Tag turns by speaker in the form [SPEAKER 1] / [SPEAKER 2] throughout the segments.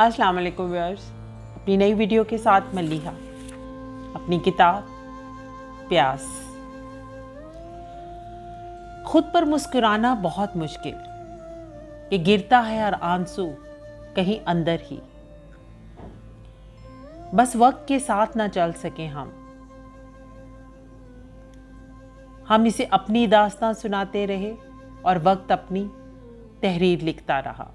[SPEAKER 1] अस्सलाम वालेकुम व्यूअर्स, अपनी नई वीडियो के साथ मल्लिहा। अपनी किताब प्यास। खुद पर मुस्कुराना बहुत मुश्किल, ये गिरता है हर आंसू कहीं अंदर ही। बस वक्त के साथ ना चल सके हम इसे अपनी दास्तां सुनाते रहे और वक्त अपनी तहरीर लिखता रहा।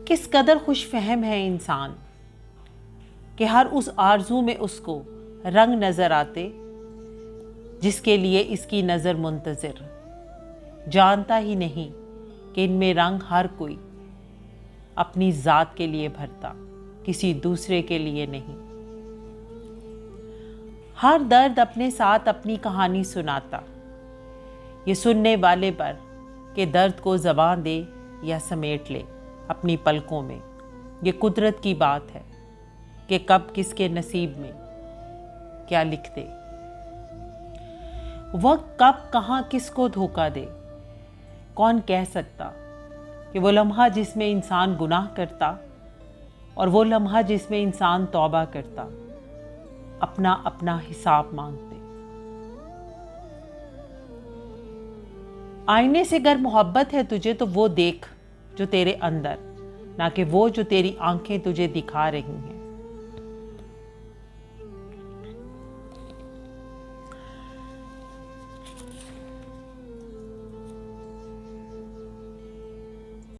[SPEAKER 1] किस कदर खुशफहम है इंसान कि हर उस आरजू में उसको रंग नजर आते जिसके लिए इसकी नज़र मुंतज़िर, जानता ही नहीं कि इनमें रंग हर कोई अपनी ज़ात के लिए भरता, किसी दूसरे के लिए नहीं। हर दर्द अपने साथ अपनी कहानी सुनाता, ये सुनने वाले पर कि दर्द को ज़बान दे या समेट ले अपनी पलकों में। ये कुदरत की बात है कि कब किसके नसीब में क्या लिख दे। वक्त कब कहाँ किसको धोखा दे, कौन कह सकता कि वो लम्हा जिसमें इंसान गुनाह करता और वो लम्हा जिसमें इंसान तौबा करता, अपना अपना हिसाब मांगते। आईने से अगर मोहब्बत है तुझे तो वो देख जो तेरे अंदर, ना कि वो जो तेरी आंखें तुझे दिखा रही हैं।